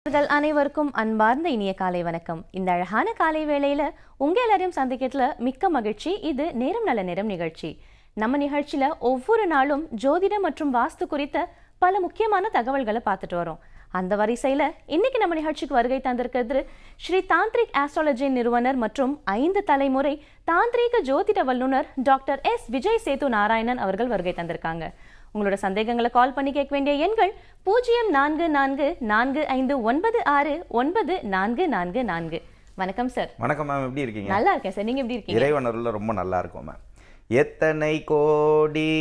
அனைவருக்கும் அன்பார்ந்த இனிய காலை வணக்கம். இந்த அழகான காலை வேளையில உங்க எல்லாரையும் சந்திக்கிறதுல மிக்க மகிழ்ச்சி. இது நேரம் நல்ல நேரம் நிகழ்ச்சி. நம்ம நிகழ்ச்சியில ஒவ்வொரு நாளும் ஜோதிடம் மற்றும் வாஸ்து குறித்த பல முக்கியமான தகவல்களை பார்த்துட்டு வரோம். அந்த வரிசையில இன்னைக்கு நம்ம நிகழ்ச்சிக்கு வருகை தந்திருக்கிறது ஸ்ரீ தாந்திரிக் ஆஸ்ட்ராலஜி நிறுவனர் மற்றும் 5 தலைமுறை தாந்திரீக ஜோதிட வல்லுநர் டாக்டர் எஸ் விஜய் சேது நாராயணன் அவர்கள் வருகை தந்திருக்காங்க. உங்களோட சந்தேகங்களை கால் பண்ணி கேட்க வேண்டிய எண்கள் 044445969444. வணக்கம் சார். வணக்கம் மேம், எப்படி இருக்கீங்க? நல்லா இருக்கேன் சார், நீங்க எப்படி இருக்கீங்க? இறைவனருள்ள ரொம்ப நல்லா இருக்கும் மேம். எத்தனை கோடி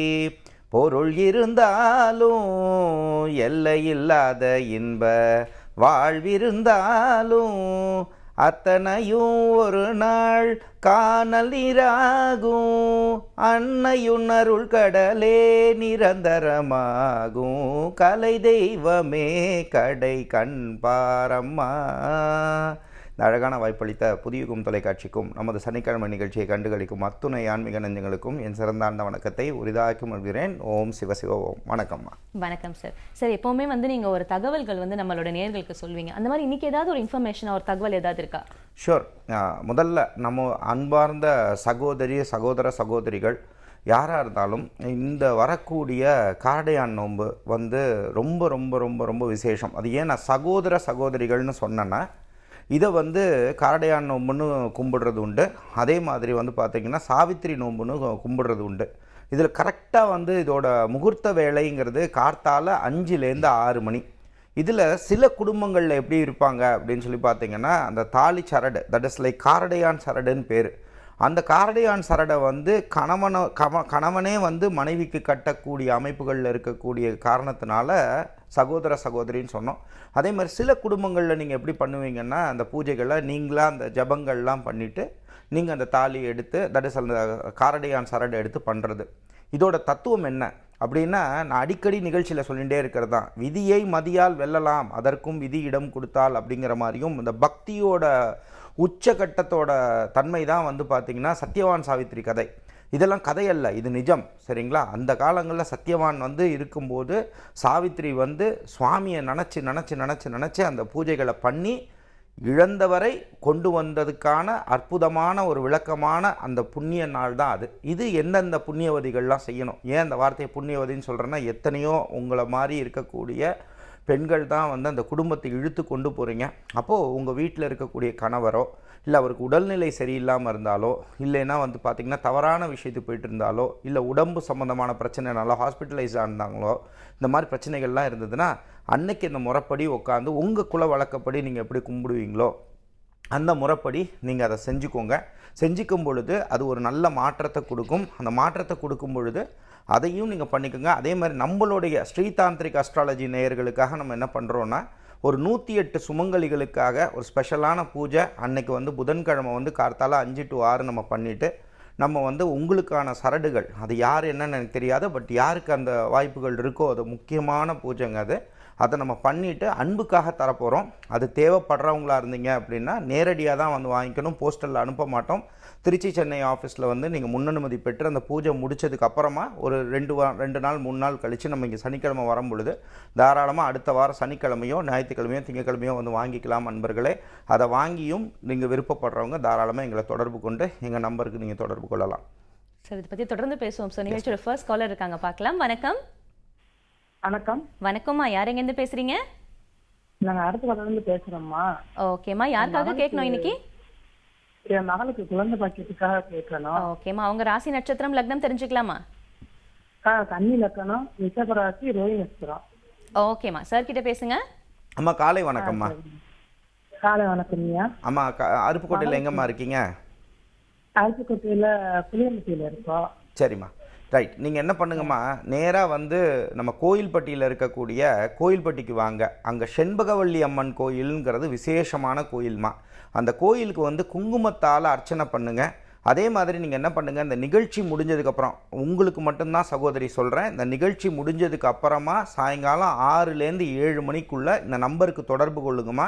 பொருள் இருந்தாலும் எல்லை இல்லாத இன்ப வாழ்விருந்தாலும் அத்தனையும் ஒரு நாள் காணல் நீராகும். அன்னையுன்னருள் கடலே நிரந்தரமாகும். கலை தெய்வமே கடை கண் பாரம்மா. இந்த அழகான வாய்ப்பளித்த புதியுகம் தொலைக்காட்சிக்கும் நமது சனிக்கிழமை நிகழ்ச்சியை கண்டுகளிக்கும் அத்துணை ஆன்மீக நெஞ்சங்களுக்கும் என் சிறந்தார்ந்த வணக்கத்தை உரிதாக்கி மகிழ்கிறேன். ஓம் சிவசிவ ஓம். வணக்கம்மா. வணக்கம் சார். சார், எப்பவுமே நீங்கள் ஒரு தகவல்கள் நம்மளோட நேயர்களுக்கு சொல்வீங்க. அந்த மாதிரி இன்னைக்கு ஏதாவது ஒரு இன்ஃபர்மேஷன், ஒரு தகவல் ஏதாவது இருக்கா? ஷூர். முதல்ல நம்ம அன்பார்ந்த சகோதரிகள் யாராக இருந்தாலும் இந்த வரக்கூடிய காரடையான் நோன்பு ரொம்ப ரொம்ப ரொம்ப ரொம்ப விசேஷம். அது ஏன் நான் சகோதரிகள்னு சொன்னேன்னா, இதை காரடையான் நோம்புன்னு கும்பிடுறது உண்டு. அதே மாதிரி பார்த்திங்கன்னா சாவித்திரி நோம்புன்னு கும்பிடுறது உண்டு. இதில் கரெக்டாக இதோட முகூர்த்த வேலைங்கிறது கார்த்தால 5லேருந்து 6 மணி. இதில் சில குடும்பங்களில் எப்படி இருப்பாங்க அப்படின்னு சொல்லி பார்த்திங்கன்னா, அந்த தாலி சரடு, தட் இஸ் லைக் காரடையான் சரடுன்னு பேர். அந்த காரடையான் சரடை கணவனே மனைவிக்கு கட்டக்கூடிய அமைப்புகளில் இருக்கக்கூடிய காரணத்தினால சகோதரின்னு சொன்னோம். அதே மாதிரி சில குடும்பங்களில் நீங்கள் எப்படி பண்ணுவீங்கன்னா, அந்த பூஜைகளை நீங்களாக அந்த ஜபங்கள்லாம் பண்ணிவிட்டு நீங்கள் அந்த தாலி எடுத்து, தட் இஸ் அந்த காரடையான் சரடை எடுத்து பண்ணுறது. இதோட தத்துவம் என்ன அப்படின்னா, நான் அடிக்கடி நிகழ்ச்சியில் சொல்லிகிட்டே இருக்கிறது தான், விதியை மதியால் வெல்லலாம், அதற்கும் விதி இடம் கொடுத்தால் அப்படிங்கிற மாதிரியும் இந்த பக்தியோட உச்சகட்டத்தோட தன்மை தான் பார்த்திங்கன்னா சத்யவான் சாவித்திரி கதை. இதெல்லாம் கதையல்ல, இது நிஜம். சரிங்களா? அந்த காலங்களில் சத்யவான் இருக்கும்போது சாவித்திரி சுவாமியை நினச்சி அந்த பூஜைகளை பண்ணி இழந்தவரை கொண்டு வந்ததுக்கான அற்புதமான ஒரு விளக்கமான அந்த புண்ணிய நாள் தான் அது. இது எந்தெந்த புண்ணியவதிகள்லாம் செய்யணும். ஏன் அந்த வார்த்தையை புண்ணியவதின்னு சொல்கிறேன்னா, எத்தனையோ உங்களை மாதிரி இருக்கக்கூடிய பெண்கள் தான் அந்த குடும்பத்தை இழுத்து கொண்டு போகிறீங்க. அப்போது உங்கள் வீட்டில் இருக்கக்கூடிய கணவரோ, இல்லை அவருக்கு உடல்நிலை சரியில்லாமல் இருந்தாலோ, இல்லைன்னா பார்த்திங்கன்னா தவறான விஷயத்துக்கு போயிட்டு இருந்தாலோ, இல்லை உடம்பு சம்மந்தமான பிரச்சனைனாலோ ஹாஸ்பிட்டலைஸ் ஆனாங்களோ, இந்த மாதிரி பிரச்சனைகள்லாம் இருந்ததுன்னா, அன்னைக்கு இந்த முறைப்படி உட்காந்து உங்கள் குல வழக்கப்படி நீங்கள் எப்படி கும்பிடுவீங்களோ அந்த முறைப்படி நீங்கள் அதை செஞ்சுக்கும் பொழுது அது ஒரு நல்ல மாற்றத்தை கொடுக்கும். அந்த மாற்றத்தை கொடுக்கும் பொழுது அதையும் நீங்கள் பண்ணிக்கோங்க. அதே மாதிரி நம்மளுடைய ஸ்ரீதாந்திரிக் அஸ்ட்ராலஜி நேயர்களுக்காக நம்ம என்ன பண்ணுறோன்னா, ஒரு 108 சுமங்கலிகளுக்காக ஒரு ஸ்பெஷலான பூஜை அன்னைக்கு புதன்கிழமை கார்த்தால 5 to 6 நம்ம பண்ணிவிட்டு, நம்ம உங்களுக்கான சரடுகள், அது யார் என்னன்னு எனக்கு தெரியாது, பட் யாருக்கு அந்த வாய்ப்புகள் இருக்கோ அது முக்கியமான பூஜைங்க. அதை நம்ம பண்ணிவிட்டு அன்புக்காக தரப்போகிறோம். அது தேவைப்படுறவங்களா இருந்தீங்க அப்படின்னா நேரடியாக தான் வாங்கிக்கணும், போஸ்டலில் அனுப்ப மாட்டோம். திருச்சி சென்னை ஆஃபீஸில் நீங்கள் முன்னனுமதி பெற்று அந்த பூஜை முடித்ததுக்கு அப்புறமா ஒரு 2 நாள் 3 நாள் கழித்து நம்ம இங்கே சனிக்கிழமை வரும் பொழுது தாராளமாக அடுத்த வாரம் சனிக்கிழமையோ ஞாயிற்றுக்கிழமையோ திங்கக்கிழமையோ வாங்கிக்கலாம் நண்பர்களே. அதை வாங்கியும் நீங்கள் விருப்பப்படுறவங்க தாராளமாக எங்களை தொடர்பு கொண்டு எங்கள் நம்பருக்கு நீங்கள் தொடர்பு கொள்ளலாம். சார், இதை பற்றி தொடர்ந்து பேசுவோம். சார், நிகழ்ச்சியோட ஃபர்ஸ்ட் காலர் இருக்காங்க, பார்க்கலாம். வணக்கம். வணக்கம்மா, யார் எங்கேருந்து பேசுறீங்க? நாங்க அடுத்த பேசுறோம்மா. ஓகேம்மா, யாருக்காக கேட்கணும் இன்னைக்கு? என் மகளுக்கு குழந்தை பாக்கியத்துக்காக கேட்கணும். ஓகேம்மா, அவங்க ராசி நட்சத்திரம் லக்னம் தெரிஞ்சுக்கலாமா? கன்னி லக்கணம், ரிஷப ராசி, ரோஹிணி நட்சத்திரம். ஓகேம்மா, சார் கிட்ட பேசுங்க. அம்மா காலை வணக்கம்மா. காலை வணக்கம்யா. அம்மா அருப்புக்கோட்டையில் எங்கம்மா இருக்கீங்க? அருப்புக்கோட்டையில புளியம்பட்டியில இருக்கோம். சரிம்மா, ரைட். நீங்கள் என்ன பண்ணுங்கம்மா, நேராக நம்ம கோயில்பட்டியில் இருக்கக்கூடிய கோயில்பட்டிக்கு வாங்க. அங்கே செண்பகவல்லி அம்மன் கோயிலுங்கிறது விசேஷமான கோயில்மா. அந்த கோயிலுக்கு குங்குமத்தால் அர்ச்சனை பண்ணுங்கள். அதே மாதிரி நீங்கள் என்ன பண்ணுங்கள், இந்த நிகழ்ச்சி முடிஞ்சதுக்கப்புறம் உங்களுக்கு மட்டும்தான் சகோதரி சொல்கிறேன், இந்த நிகழ்ச்சி முடிஞ்சதுக்கு அப்புறமா சாயங்காலம் 6லேருந்து 7 மணிக்குள்ளே இந்த நம்பருக்கு தொடர்பு கொள்ளுங்கம்மா.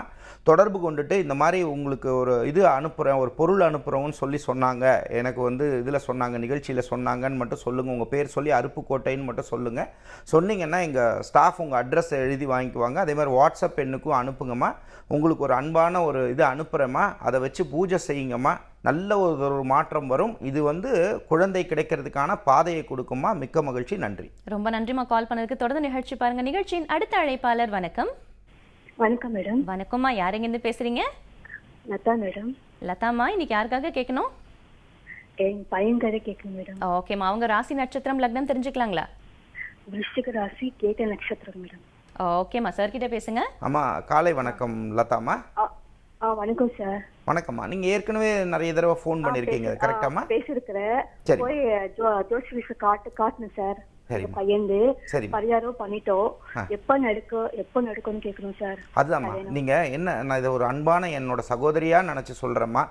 தொடர்பு கொண்டுட்டு இந்த மாதிரி உங்களுக்கு ஒரு இது அனுப்புகிறேன், ஒரு பொருள் அனுப்புகிறோன்னு சொல்லி சொன்னாங்க, எனக்கு வந்து இதில் சொன்னாங்க, நிகழ்ச்சியில் சொன்னாங்கன்னு மட்டும் சொல்லுங்கள். உங்கள் பேர் சொல்லி அருப்புக்கோட்டைன்னு மட்டும் சொல்லுங்கள். சொன்னீங்கன்னா எங்கள் ஸ்டாஃப் உங்கள் அட்ரஸை எழுதி வாங்கிக்குவாங்க. அதே மாதிரி வாட்ஸ்அப் எண்ணுக்கும் அனுப்புங்கம்மா. உங்களுக்கு ஒரு அன்பான ஒரு இது அனுப்புகிறேம்மா, அதை வச்சு பூஜை செய்யுங்கம்மா. நல்ல ஒரு மாற்றம் வரும். இது வந்து குழந்தை கிடைக்கிறதுக்கான பாதையை கொடுக்குமா. மிக்க மகிழ்ச்சி, நன்றி. ரொம்ப நன்றிமா கால் பண்ணதுக்கு. தொடர்ந்து நிகழ்ச்சி பாருங்க. நிகழ்ச்சியின் அடுத்த அழைப்பாளர் வணக்கம். வணக்கம் மேடம். வணக்கம்மா, யாருங்கிருந்து பேசுறீங்க? லதா மேடம். லதாமா, இன்னைக்கு யாருக்காக கேட்கணும்? என் பையன்கார கேட்குங்க மேடம். ஓகேம்மா, அவங்க ராசி நட்சத்திரம் லக்னம் தெரிஞ்சுக்கலாங்களா? விருச்சிக ராசி, கேட்ட நட்சத்திரம் மேடம். ஓகேம்மா, சார் கிட்ட பேசுங்க. ஆமா, காலை வணக்கம் லதாமா. வணக்கம் சார். வணக்கம்மா. நீங்க ஏற்கனவே நிறைய தடவை ஃபோன் பண்ணிருக்கீங்க, கரெக்டாமா? பேசிருக்கிறேன். சரி. போய் ஜோசிஃபீஸ் காட்டுனேன் சார். சரி. பையன்து சரி. பரிகாரம் பண்ணிட்டோம். எப்ப நடக்கும்னு கேட்கணும் சார். அதுதான்மா, நீங்க என்ன, நான் இதை ஒரு அன்பான என்னோட சகோதரியா நினைச்சு சொல்றேம்மா.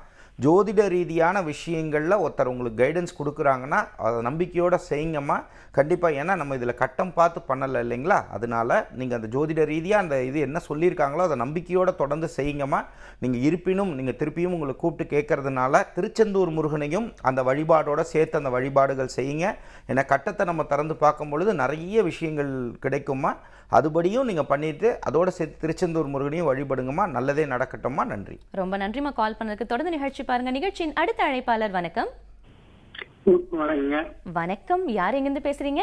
ஜோதிட ரீதியான விஷயங்களில் ஒருத்தர் உங்களுக்கு கைடன்ஸ் கொடுக்குறாங்கன்னா அதை நம்பிக்கையோடு செய்யுங்கம்மா. கண்டிப்பாக, ஏன்னா நம்ம இதில் கட்டம் பார்த்து பண்ணலை இல்லைங்களா, அதனால நீங்கள் அந்த ஜோதிட ரீதியாக அந்த இது என்ன சொல்லியிருக்காங்களோ அதை நம்பிக்கையோடு தொடர்ந்து செய்யுங்கம்மா. நீங்கள் இருப்பினும் நீங்கள் திருப்பியும் உங்களை கூப்பிட்டு கேட்கறதுனால திருச்செந்தூர் முருகனையும் அந்த வழிபாடோடு சேர்த்து அந்த வழிபாடுகள் செய்யுங்க. ஏன்னா கட்டத்தை நம்ம திறந்து பார்க்கும் பொழுது நிறைய விஷயங்கள் கிடைக்குமா. அதுபடியும் நீங்கள் பண்ணிவிட்டு அதோடு சேர்த்து திருச்செந்தூர் முருகனையும் வழிபடுங்கம்மா. நல்லதே நடக்கட்டும்மா. நன்றி. ரொம்ப நன்றிமா கால் பண்ணதுக்கு. தொடர்ந்து நிகழ்ச்சி பாருங்க. நிகழ்ச்சியின் அடுத்த அழைப்பாளர் வணக்கம். வணக்கம், யார் எங்கிருந்து பேசுறீங்க?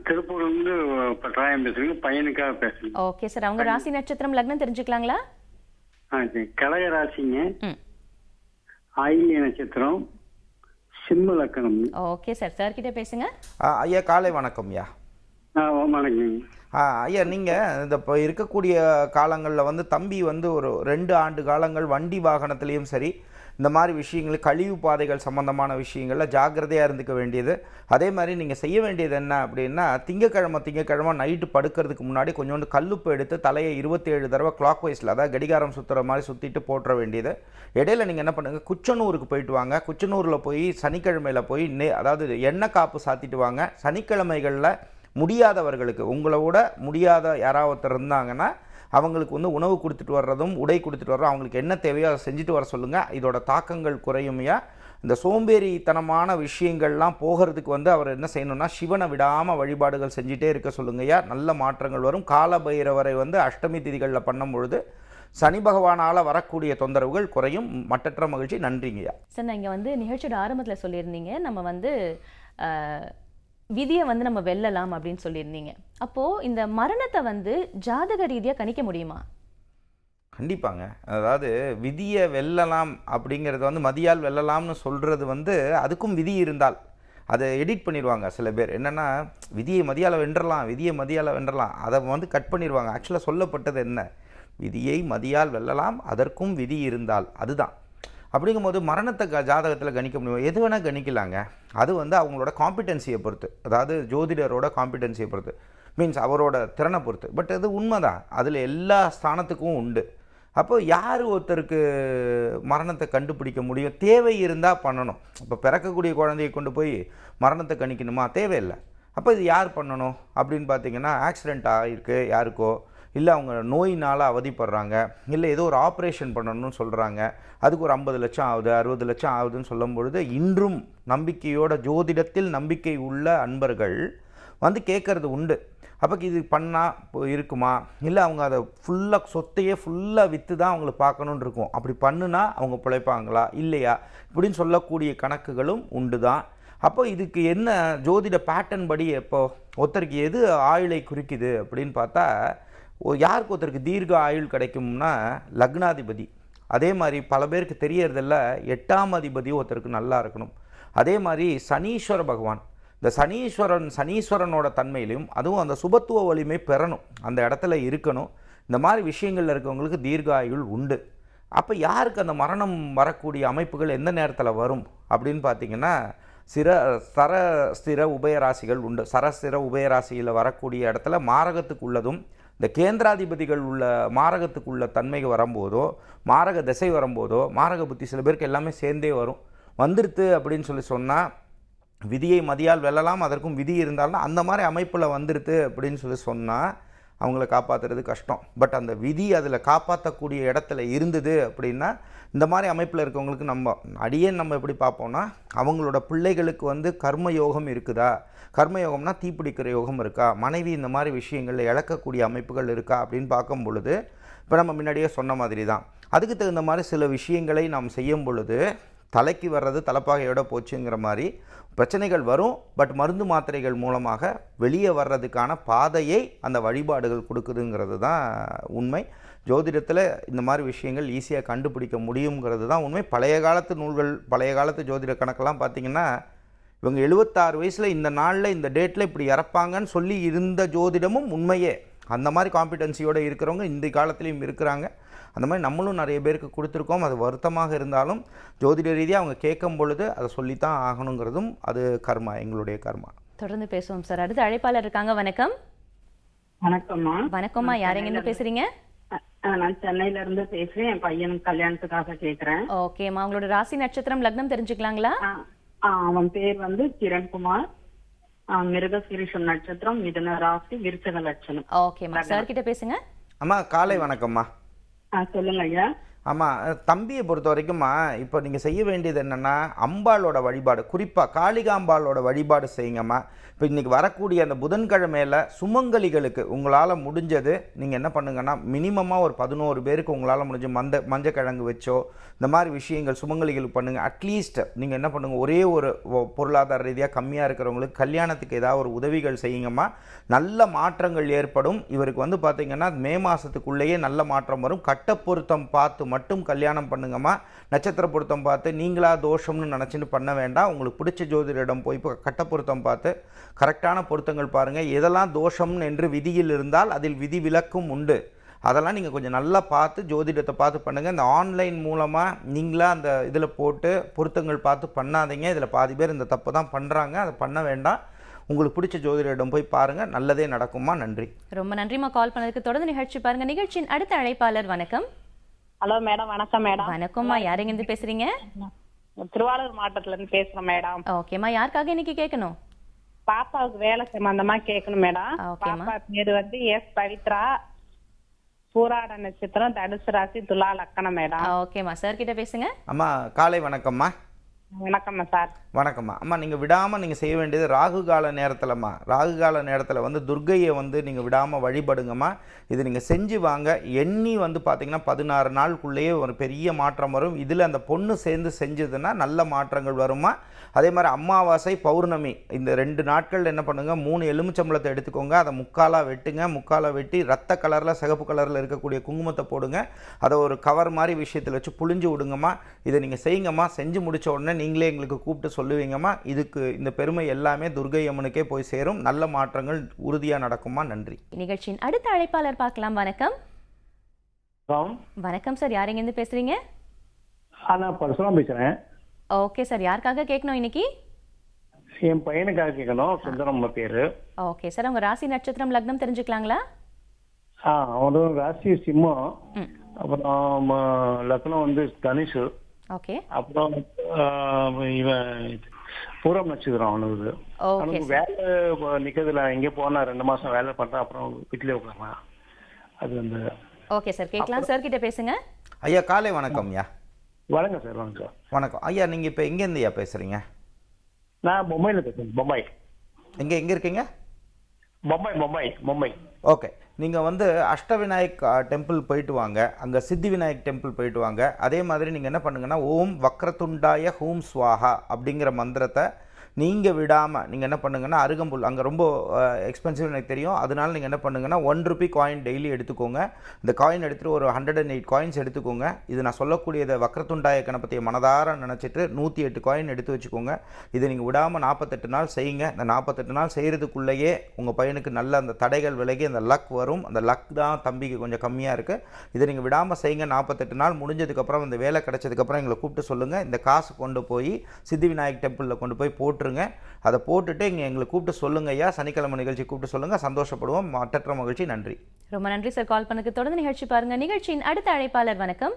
திருப்பூர்ல இருந்து பட்டாயம் பேசுறீங்க. பையனுக்காக பேசுறீங்க. ஓகே சார், அவங்க ராசி நட்சத்திரம் லக்னம் தெரிஞ்சுக்கலாங்களா? கடக ராசிங்க, ஆயில்ய நட்சத்திரம், சிம்ம லக்கணம். ஓகே சார், சார் கிட்ட பேசுங்க. ஐயா காலை வணக்கம். ஐயா வணக்கம். ஐயா, நீங்கள் இந்த இப்போ இருக்கக்கூடிய காலங்களில் வந்து தம்பி வந்து ஒரு 2 ஆண்டு காலங்கள் வண்டி வாகனத்துலேயும் சரி, இந்த மாதிரி விஷயங்கள் கழிவு பாதைகள் சம்மந்தமான விஷயங்களில் ஜாக்கிரதையாக இருந்துக்க வேண்டியது. அதே மாதிரி நீங்கள் செய்ய வேண்டியது என்ன அப்படின்னா, திங்கக்கிழமை நைட்டு படுக்கிறதுக்கு முன்னாடி கொஞ்சோண்டு கல்லுப்பு எடுத்து தலையை 27 தடவை கிளாக் வைஸில், அதாவது கடிகாரம் சுற்றுற மாதிரி சுற்றிட்டு போட்டுற வேண்டியது. இடையில நீங்கள் என்ன பண்ணுங்கள், குச்சனூருக்கு போயிட்டு வாங்க. குச்சனூரில் போய் சனிக்கிழமையில் போய் அதாவது எண்ணெய் காப்பு சாத்திட்டு வாங்க. சனிக்கிழமைகளில் முடியாதவர்களுக்கு, உங்களோட முடியாத யாராவது ஒருத்தர் இருந்தாங்கன்னா அவங்களுக்கு வந்து உணவு கொடுத்துட்டு வர்றதும் உடை கொடுத்துட்டு வர்றதும், அவங்களுக்கு என்ன தேவையோ அதை செஞ்சுட்டு வர சொல்லுங்கள். இதோட தாக்கங்கள் குறையுமையா. இந்த சோம்பேறித்தனமான விஷயங்கள்லாம் போகிறதுக்கு வந்து அவர் என்ன செய்யணும்னா, சிவனை விடாமல் வழிபாடுகள் செஞ்சுட்டே இருக்க சொல்லுங்கய்யா. நல்ல மாற்றங்கள் வரும். கால பைரவரை வந்து அஷ்டமி திதிகளில் பண்ணும் பொழுது சனி பகவானால் வரக்கூடிய தொந்தரவுகள் குறையும். மட்டற்ற மகிழ்ச்சி. நன்றிங்கய்யா. சார், நான் இங்கே வந்து நிகழ்ச்சியோட ஆரம்பத்தில் சொல்லியிருந்தீங்க, நம்ம வந்து விதியை வந்து நம்ம வெல்லலாம் அப்படின்னு சொல்லியிருந்தீங்க. அப்போது இந்த மரணத்தை வந்து ஜாதக ரீதியாக கணிக்க முடியுமா? கண்டிப்பாங்க. அதாவது விதியை வெல்லலாம் அப்படிங்கிறது வந்து மதியால் வெல்லலாம்னு சொல்கிறது வந்து அதுக்கும் விதி இருந்தால் அதை எடிட் பண்ணிடுவாங்க சில பேர். என்னென்னா, விதியை மதியால் வென்றலாம், அதை வந்து கட் பண்ணிடுவாங்க. ஆக்சுவலாக சொல்லப்பட்டது என்ன, விதியை மதியால் வெல்லலாம், அதற்கும் விதி இருந்தால். அதுதான். அப்படிங்கும்போது மரணத்தை ஜாதகத்தில் கணிக்க முடியும். எது வேணால் கணிக்கலாங்க. அது வந்து அவங்களோட காம்பிடென்சியை பொறுத்து, அதாவது ஜோதிடரோட காம்பிடென்சியை பொறுத்து, மீன்ஸ் அவரோட திறனை பொறுத்து. பட் அது உண்மைதான், அதில் எல்லா ஸ்தானத்துக்கும் உண்டு. அப்போ யார் ஒருத்தருக்கு மரணத்தை கண்டுபிடிக்க முடியும்? தேவை இருந்தால் பண்ணணும். இப்போ பிறக்கக்கூடிய குழந்தையை கொண்டு போய் மரணத்தை கணிக்கணுமா? தேவையில்லை. அப்போ இது யார் பண்ணணும் அப்படின்னு பார்த்தீங்கன்னா, ஆக்சிடெண்ட் ஆகிருக்கு யாருக்கோ, இல்லை அவங்க நோயினால் அவதிப்படுறாங்க, இல்லை ஏதோ ஒரு ஆப்ரேஷன் பண்ணணும்னு சொல்கிறாங்க, அதுக்கு ஒரு 50 லட்சம் ஆகுது, 60 லட்சம் ஆகுதுன்னு சொல்லும் பொழுது, இன்றும் நம்பிக்கையோட ஜோதிடத்தில் நம்பிக்கை உள்ள அன்பர்கள் வந்து கேட்குறது உண்டு. அப்போ இது பண்ணால் இருக்குமா, இல்லை அவங்க அதை ஃபுல்லாக சொத்தையே ஃபுல்லாக விற்று தான் அவங்கள பார்க்கணுன்னு இருக்கும், அப்படி பண்ணுனா அவங்க பிழைப்பாங்களா இல்லையா இப்படின்னு சொல்லக்கூடிய கணக்குகளும் உண்டு தான். அப்போ இதுக்கு என்ன ஜோதிட பேட்டர்ன் படி எப்போ ஒருத்தருக்கு எது ஆயுளை குறிக்குது அப்படின்னு பார்த்தா, யாருக்கு ஒருத்தருக்கு தீர்க்க ஆயுள் கிடைக்கும்னா லக்னாதிபதி. அதே மாதிரி பல பேருக்கு தெரியறதில்ல, 8ஆம் அதிபதி ஒருத்தருக்கு நல்லா இருக்கணும். அதே மாதிரி சனீஸ்வர பகவான், இந்த சனீஸ்வரனோட தன்மையிலையும் அதுவும் அந்த சுபத்துவ வலிமை பெறணும், அந்த இடத்துல இருக்கணும். இந்த மாதிரி விஷயங்களில் இருக்கவங்களுக்கு தீர்க்க ஆயுள் உண்டு. அப்போ யாருக்கு அந்த மரணம் வரக்கூடிய அமைப்புகள் எந்த நேரத்தில் வரும் அப்படின்னு பார்த்தீங்கன்னா, சரஸ்திர உபயராசிகள் உண்டு. சரஸ்திர உபயராசியில் வரக்கூடிய இடத்துல மாரகத்துக்கு உள்ளதும், இந்த கேந்திராதிபதிகள் உள்ள மாரகத்துக்கு உள்ள தன்மை வரும்போதோ, மாரக திசை வரும்போதோ, மாரக புத்தி சில பேருக்கு எல்லாமே சேர்ந்தே வரும். வந்துருத்து அப்படின்னு சொல்லி சொன்னால் விதியை மதியால் வெல்லலாம், அதற்கும் விதி இருந்தாலும் அந்த மாதிரி அமைப்பில் வந்துருது அப்படின்னு சொல்லி சொன்னால் அவங்கள காப்பாற்றுறது கஷ்டம். பட் அந்த விதி அதில் காப்பாற்றக்கூடிய இடத்துல இருந்தது அப்படின்னா இந்த மாதிரி அமைப்பில் இருக்கவங்களுக்கு நம்ம எப்படி பார்ப்போம்னா, அவங்களோட பிள்ளைகளுக்கு வந்து கர்ம யோகம் இருக்குதா, கர்மயோகம்னா தீப்பிடிக்கிற யோகம் இருக்கா, மனைவி இந்த மாதிரி விஷயங்களில் இழக்கக்கூடிய அமைப்புகள் இருக்கா அப்படின்னு பார்க்கும் பொழுது இப்போ நம்ம முன்னாடியே சொன்ன மாதிரி தான் அதுக்கு தகுந்த மாதிரி சில விஷயங்களை நாம் செய்யும் பொழுது தலைக்கு வர்றது தலைப்பாகையோட போச்சுங்கிற மாதிரி பிரச்சனைகள் வரும். பட் மருந்து மாத்திரைகள் மூலமாக வெளியே வர்றதுக்கான பாதையை அந்த வழிபாடுகள் கொடுக்குதுங்கிறது தான் உண்மை. ஜோதிடத்தில் இந்த மாதிரி விஷயங்கள் ஈஸியாக கண்டுபிடிக்க முடியுங்கிறது தான் உண்மை. பழைய காலத்து நூல்கள், பழைய காலத்து ஜோதிட கணக்கெல்லாம் பார்த்திங்கன்னா இவங்க 76 வயசில் இந்த நாளில் இந்த டேட்டில் இப்படி இறப்பாங்கன்னு சொல்லி இருந்த ஜோதிடமும் உண்மையே. அந்த மாதிரி காம்பிடன்சியோடு இருக்கிறவங்க இந்த காலத்துலேயும் இருக்கிறாங்க. அந்த மாதிரி நம்மளும் நிறைய பேருக்கு கொடுத்துருக்கோம். அது வருத்தமாக இருந்தாலும் ஜோதிட ரீதியாக அவங்க கேட்கும் பொழுது அதை சொல்லித்தான் ஆகணுங்கிறதும் அது கர்மா, எங்களுடைய கர்மா. தொடர்ந்து பேசுவோம் சார். அடுத்து அழைப்பாளர் இருக்காங்க. வணக்கம். வணக்கம்மா. வணக்கம்மா, யார் எங்க பேசுறீங்க? நான் சென்னையில இருந்து பேசுறேன். என் பையனுக்கு கல்யாணத்துக்காக கேக்குறேன். ஓகேம்மா, உங்களோட ராசி நட்சத்திரம் லக்னம் தெரிஞ்சுக்கலாங்களா? அவன் பேர் வந்து கிரண்குமார். மிருகசீரிஷம் நட்சத்திரம், மிதுன ராசி, விருச்சக லட்சணம். ஓகேம்மா, சார் கிட்ட பேசுங்க. அம்மா காலை வணக்கம்மா. சொல்லுங்க ஐயா. ஆமாம், தம்பியை பொறுத்த வரைக்கும்மா இப்போ நீங்கள் செய்ய வேண்டியது என்னென்னா அம்பாளோட வழிபாடு, குறிப்பாக காளிகாம்பாளோட வழிபாடு செய்யுங்கம்மா. இப்போ இன்றைக்கி வரக்கூடிய அந்த புதன்கிழமையில் சுமங்கலிகளுக்கு உங்களால் முடிஞ்சது நீங்கள் என்ன பண்ணுங்கன்னா மினிமமாக ஒரு 11 பேருக்கு உங்களால் முடிஞ்ச மஞ்சக்கிழங்கு வச்சோ இந்த மாதிரி விஷயங்கள் சுமங்கலிகளுக்கு பண்ணுங்கள். அட்லீஸ்ட் நீங்கள் என்ன பண்ணுங்கள், ஒரே ஒரு பொருளாதார ரீதியாக கம்மியாக இருக்கிறவங்களுக்கு கல்யாணத்துக்கு ஏதாவது ஒரு உதவிகள் செய்யுங்கம்மா. நல்ல மாற்றங்கள் ஏற்படும். இவருக்கு வந்து பார்த்திங்கன்னா மே மாதத்துக்குள்ளேயே நல்ல மாற்றம் வரும். கட்ட பொருத்தம் பார்த்து மட்டும் கல்யாணம் பண்ணுங்கம்மா. நட்சத்திர பொருத்தம் பார்த்து நீங்களா தோஷம்னு நினச்சின்னு பண்ண வேண்டாம். உங்களுக்கு பிடிச்ச ஜோதிடரிடம் போய் இப்போ கட்ட பொருத்தம் பார்த்து கரெக்டான பொருத்தங்கள் பாருங்கள். எதெல்லாம் தோஷம் என்று விதியில் இருந்தால் அதில் விதி விலக்கும் உண்டு. அதெல்லாம் நீங்கள் கொஞ்சம் நல்லா பார்த்து ஜோதிடத்தை பார்த்து பண்ணுங்கள். இந்த ஆன்லைன் மூலமாக நீங்களாக அந்த இதில் போட்டு பொருத்தங்கள் பார்த்து பண்ணாதீங்க. இதில் பாதி பேர் இந்த தப்பு தான் பண்ணுறாங்க. அதை பண்ண வேண்டாம். உங்களுக்கு பிடிச்ச ஜோதிடரிடம் போய் பாருங்கள், நல்லதே நடக்குமா. நன்றி. ரொம்ப நன்றிமா கால் பண்ணதுக்கு. தொடர்ந்து நிகழ்ச்சி பாருங்க. நிகழ்ச்சியின் அடுத்த அழைப்பாளர். வணக்கம். Hello madam. வணக்கம் மேடம். வணக்கம்மா, யார் எங்க இருந்து பேசுறீங்க? திருவாரூர் மாவட்டத்துல இருந்து பேசுறேன் மேடம். ஓகேம்மா, யாருக்காக இன்னைக்கு கேட்கணும்? பாப்பாவுக்கு வேலை சம்பந்தமா கேட்கணும் மேடம். பாப்பா பேரு வந்து எஸ் பவித்ரா, பூராட நட்சத்திரம், தனுசு ராசி, துலா லக்கணம் மேடம். ஓகேம்மா, சார் கிட்ட பேசுங்க. அம்மா காலை வணக்கம்மா. வணக்கம்மா சார். வணக்கம்மா. அம்மா நீங்கள் விடாமல் நீங்கள் செய்ய வேண்டியது ராகு கால நேரத்தில்ம்மா. ராகு கால நேரத்தில் வந்து துர்க்கையை வந்து நீங்கள் விடாமல் வழிபடுங்கம்மா. இது நீங்கள் செஞ்சு வாங்க. எண்ணி வந்து பார்த்திங்கன்னா 16 நாளுக்குள்ளேயே ஒரு பெரிய மாற்றம் வரும். இதில் அந்த பொண்ணு சேர்ந்து செஞ்சதுன்னா நல்ல மாற்றங்கள் வருமா. அதே மாதிரி அமாவாசை, பௌர்ணமி இந்த 2 நாட்கள் என்ன பண்ணுங்கள், 3 எலுமிச்சம்பழத்தை எடுத்துக்கோங்க. அதை முக்காலாக வெட்டுங்க. முக்காலாக வெட்டி ரத்த கலரில் சிகப்பு கலரில் இருக்கக்கூடிய குங்குமத்தை போடுங்க. அதை ஒரு கவர் மாதிரி விஷயத்தில் வச்சு புழிஞ்சு விடுங்கம்மா. இதை நீங்கள் செய்யுங்கம்மா. செஞ்சு முடித்த உடனே நீங்களே எங்களுக்கு கூப்பிட்டு சொல்லுவீங்கம்மா. இதுக்கு இந்த பெருமை எல்லாமே துர்க்கை அம்மனுக்கே போய் சேரும். நல்ல மாற்றங்கள் உறுதியாக நடக்குமா. நன்றி. நிகழ்ச்சியின் அடுத்த அழைப்பாளர் பார்க்கலாம். வணக்கம். வணக்கம் சார், யார் எங்க இருந்து பேசுறீங்க? நான் பரசுராம் பேசுறேன். ஓகே சார், யாருக்காக கேட்கணும் இன்னைக்கு? என் பையனுக்காக கேட்கணும். சுந்தரம் பேரு. ஓகே சார், உங்க ராசி நட்சத்திரம் லக்னம் தெரிஞ்சுக்கலாங்களா? அவனோட ராசி சிம்மம், அப்புறம் லக்னம் வந்து தனுஷு. ஓகே. அப்புறம் இவன் பூரம் நட்சத்திரம் அவனுக்கு. அவனுக்கு வேலை நிக்கிறதுல எங்கே போனா 2 மாசம் வேலை பண்றான். அப்புறம் வீட்டிலே உட்காரலாம். அது வந்து ஓகே சார், கேட்கலாம். சார் கிட்ட பேசுங்க. ஐயா காலை வணக்கம். ஐயா வணக்கம் சார். வணக்கம் சார். வணக்கம் ஐயா. நீங்கள் இப்போ எங்கேருந்து ஐயா பேசுகிறீங்க? நான் மும்பையில் பேசுகிறேன். மும்பை. எங்கே இருக்கீங்க? மும்பை. ஓகே. நீங்கள் வந்து அஷ்டவிநாயக் டெம்பிள் போயிட்டு வாங்க. அங்கே சித்தி விநாயக் டெம்பிள் போயிட்டு வாங்க. அதே மாதிரி நீங்கள் என்ன பண்ணுங்கன்னா ஓம் வக்ரதுண்டாய ஹூம் ஸ்வாஹா அப்படிங்கிற மந்திரத்தை நீங்கள் விடாமல் நீங்கள் என்ன பண்ணுங்கன்னா அருகம்புல் அங்கே ரொம்ப எக்ஸ்பென்சிவ் எனக்கு தெரியும். அதனால நீங்கள் என்ன பண்ணுங்கன்னா 1 ரூபி காயின் டெய்லி எடுத்துக்கோங்க. இந்த காயின் எடுத்துகிட்டு ஒரு 108 காயின்ஸ் எடுத்துக்கோங்க. இது நான் சொல்லக்கூடியதை வக்ரதுண்டாய கணபதியை மனதார நினச்சிட்டு 108 காயின் எடுத்து வச்சுக்கோங்க. இதை நீங்கள் விடாமல் 48 நாள் செய்யுங்க. இந்த 48 நாள் செய்கிறதுக்குள்ளேயே உங்கள் பையனுக்கு நல்ல அந்த தடைகள் விலகி அந்த லக் வரும். அந்த லக் தான் தம்பிக்கு கொஞ்சம் கம்மியாக இருக்குது. இதை நீங்கள் விடாமல் செய்யுங்க. 48 நாள் முடிஞ்சதுக்கப்புறம் இந்த வேலை கிடைச்சதுக்கப்புறம் எங்களை கூப்பிட்டு சொல்லுங்கள். இந்த காசு கொண்டு போய் சித்தி விநாயக் டெம்பிளில் கொண்டு போய் போட்டுருங்க. அதை போட்டுட்டு இங்கே எங்களை கூப்பிட்டு சொல்லுங்க ஐயா. சனிக்கிழமை நிகழ்ச்சி கூப்பிட்டு சொல்லுங்கள். சந்தோஷப்படுவோம். மற்ற மகிழ்ச்சி. நன்றி. ரொம்ப நன்றி சார் கால் பண்ணதுக்கு. தொடர்ந்து நிகழ்ச்சி பாருங்க. நிகழ்ச்சியின் அடுத்த அழைப்பாளர். வணக்கம்.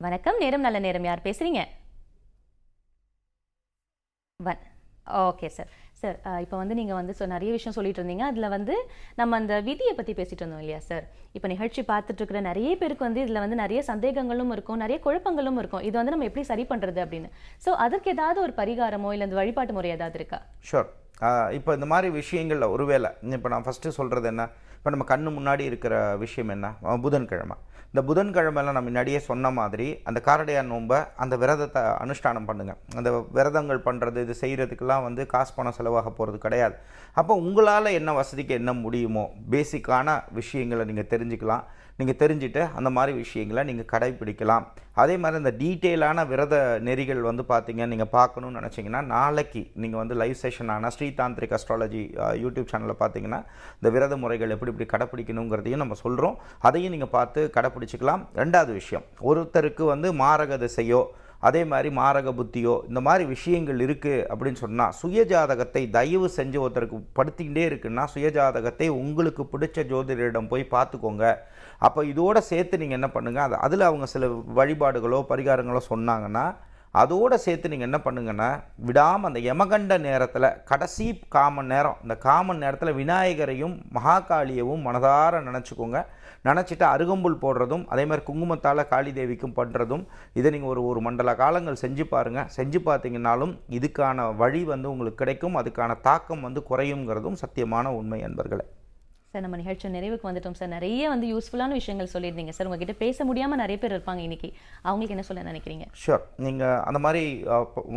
வணக்கம். நேரம் நல்ல நேரம். யார் பேசுறீங்க? Okay sir. சார் இப்போ வந்து நீங்கள் வந்து நிறைய விஷயம் சொல்லிட்டு இருந்தீங்க. அதில் வந்து நம்ம அந்த விதியை பற்றி பேசிட்டு இருந்தோம் இல்லையா சார்? இப்போ நிகழ்ச்சி பார்த்துட்டு இருக்கிற நிறைய பேருக்கு வந்து இதில் வந்து நிறைய சந்தேகங்களும் இருக்கும், நிறைய குழப்பங்களும் இருக்கும். இது வந்து நம்ம எப்படி சரி பண்ணுறது அப்படின்னு. ஸோ அதற்கு ஏதாவது ஒரு பரிகாரமோ இல்லை இந்த வழிபாட்டு முறை ஏதாவது இருக்கா? ஷூர். இப்போ இந்த மாதிரி விஷயங்களில் ஒருவேளை இப்போ நான் ஃபஸ்ட்டு சொல்கிறது என்ன, இப்போ நம்ம கண்ணு முன்னாடி இருக்கிற விஷயம் என்ன, புதன்கிழமை. இந்த புதன்கிழமையில் நான் முன்னாடியே சொன்ன மாதிரி அந்த காரடையான் நோன்பை அந்த விரதத்தை அனுஷ்டானம் பண்ணுங்கள். அந்த விரதங்கள் பண்ணுறது இது செய்கிறதுக்கெல்லாம் வந்து காசு பணம் செலவாக போகிறது கிடையாது. அப்போ உங்களால் என்ன வசதிக்கு என்ன முடியுமோ பேசிக்கான விஷயங்களை நீங்கள் தெரிஞ்சுக்கலாம். நீங்கள் தெரிஞ்சுட்டு அந்த மாதிரி விஷயங்களை நீங்கள் கடைப்பிடிக்கலாம். அதே மாதிரி இந்த டீட்டெயிலான விரத நெறிகள் வந்து பார்த்தீங்க நீங்கள் பார்க்கணுன்னு நினச்சிங்கன்னா நாளைக்கு நீங்கள் வந்து லைவ் செஷனான ஸ்ரீதாந்திரிக் அஸ்ட்ராலஜி யூடியூப் சேனலில் பார்த்தீங்கன்னா இந்த விரத முறைகள் எப்படி இப்படி கடைப்பிடிக்கணுங்கிறதையும் நம்ம சொல்கிறோம். அதையும் நீங்கள் பார்த்து கடைப்பிடிச்சிக்கலாம். ரெண்டாவது விஷயம், ஒருத்தருக்கு வந்து மாரக திசையோ அதே மாதிரி மாரக புத்தியோ இந்த மாதிரி விஷயங்கள் இருக்குது அப்படின்னு சொன்னால் சுயஜாதகத்தை தயவு செஞ்சு ஒருத்தருக்கு படுத்திக்கிட்டே இருக்குன்னா சுயஜாதகத்தை உங்களுக்கு பிடிச்ச ஜோதிடரிடம் போய் பார்த்துக்கோங்க. அப்போ இதோடு சேர்த்து நீங்கள் என்ன பண்ணுங்கள், அதில் அவங்க சில வழிபாடுகளோ பரிகாரங்களோ சொன்னாங்கன்னா அதோடு சேர்த்து நீங்கள் என்ன பண்ணுங்கன்னா விடாமல் அந்த யமகண்ட நேரத்தில் கடைசி காமன் நேரம், இந்த காமன் நேரத்தில் விநாயகரையும் மகாகாளியவும் மனதார நினச்சிக்கோங்க. நினச்சிட்டு அருகம்புல் போடுறதும் அதே மாதிரி குங்குமத்தால் காளி தேவிக்கும் பண்ணுறதும் இதை நீங்கள் ஒரு மண்டல காலங்கள் செஞ்சு பாருங்கள். செஞ்சு பார்த்தீங்கன்னாலும் இதுக்கான வழி வந்து உங்களுக்கு கிடைக்கும், அதுக்கான தாக்கம் வந்து குறையுங்கிறதும் சத்தியமான உண்மை அன்பர்களே. சார் நம்ம நிகழ்ச்சி நிறைவுக்கு வந்துட்டோம் சார். நிறைய வந்து யூஸ்ஃபுல்லான விஷயங்கள் சொல்லியிருந்தீங்க சார். உங்ககிட்ட பேச முடியாமல் நிறைய பேர் இருப்பாங்க இன்னைக்கு, அவங்களுக்கு என்ன சொல்ல நினைக்கிறீங்க? ஷூர். நீங்கள் அந்த மாதிரி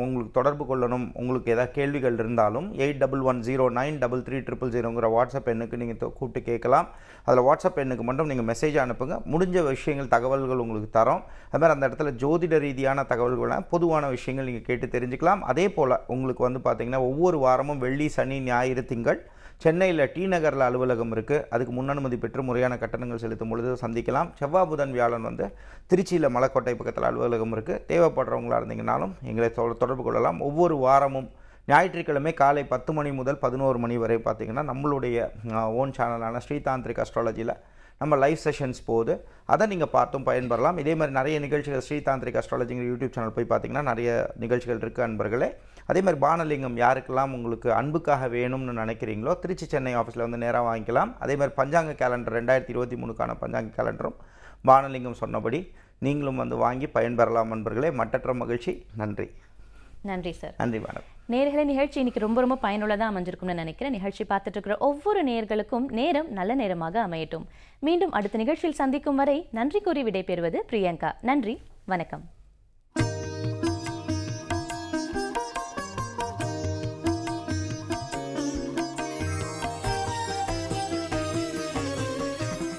உங்களுக்கு தொடர்பு கொள்ளணும், உங்களுக்கு ஏதாவது கேள்விகள் இருந்தாலும் 8110933300 வாட்ஸ்அப் எண்ணுக்கு நீங்கள் கூப்பிட்டு கேட்கலாம். அதில் வாட்ஸ்அப் எண்ணுக்கு மட்டும் நீங்கள் மெசேஜ் அனுப்புங்க. முடிஞ்ச விஷயங்கள் தகவல்கள் உங்களுக்கு தரோம். அது மாதிரி அந்த இடத்துல ஜோதிட ரீதியான தகவல்கள்லாம் பொதுவான விஷயங்கள் நீங்கள் கேட்டு தெரிஞ்சுக்கலாம். அதே போல் உங்களுக்கு வந்து பார்த்திங்கன்னா ஒவ்வொரு வாரமும் வெள்ளி சனி ஞாயிறு திங்கள் சென்னையில் டி நகரில் அலுவலகம் இருக்குது. அதுக்கு முன்னனுமதி பெற்று முறையான கட்டணங்கள் செலுத்தும் பொழுது சந்திக்கலாம். செவ்வாய் புதன் வியாழன் வந்து திருச்சியில் மலைக்கோட்டை பக்கத்தில் அலுவலகம் இருக்குது. தேவைப்படுறவங்களா இருந்தீங்கன்னாலும் எங்களை தொடர்பு கொள்ளலாம். ஒவ்வொரு வாரமும் ஞாயிற்றுக்கிழமை காலை 10 மணி முதல் 11 மணி வரை பார்த்திங்கன்னா நம்மளுடைய ஓன் சேனலான ஸ்ரீதாந்திரிக் அஸ்ட்ராலஜியில் நம்ம லைவ் செஷன்ஸ் போகுது. அதை நீங்கள் பார்த்தும் பயன்பெறலாம். இதே மாதிரி நிறைய நிகழ்ச்சிகள் ஸ்ரீதாந்திரிக் அஸ்ட்ராலஜிங்கிற யூடியூப் சேனல் போய் பார்த்திங்கன்னா நிறைய நிகழ்ச்சிகள் இருக்குது அன்பர்களே. அதே மாதிரி பானலிங்கம் யாருக்கெல்லாம் உங்களுக்கு அன்புக்காக வேணும்னு நினைக்கிறீங்களோ திருச்சி சென்னை ஆஃபீஸில் வந்து நேராக வாங்கிக்கலாம். அதே மாதிரி பஞ்சாங்க கேலண்டர் 2023க்கான பஞ்சாங்க கேலண்டரும் பானலிங்கம் சொன்னபடி நீங்களும் வந்து வாங்கி பயன்பெறலாம் அன்பர்களே. மற்றற்ற மகிழ்ச்சி. நன்றி. நன்றி சார். நன்றி மேடம். நேயர்களே, நிகழ்ச்சி இன்னைக்கு ரொம்ப பயனுள்ளதாக அமைஞ்சிருக்கும்னு நினைக்கிறேன். நிகழ்ச்சி பார்த்துட்டு இருக்கிற ஒவ்வொரு நேயர்களுக்கும் நேரம் நல்ல நேரமாக அமையட்டும். மீண்டும் அடுத்த நிகழ்ச்சியில் சந்திக்கும் வரை நன்றி கூறி விடைபெறுவது பிரியங்கா. நன்றி, வணக்கம்.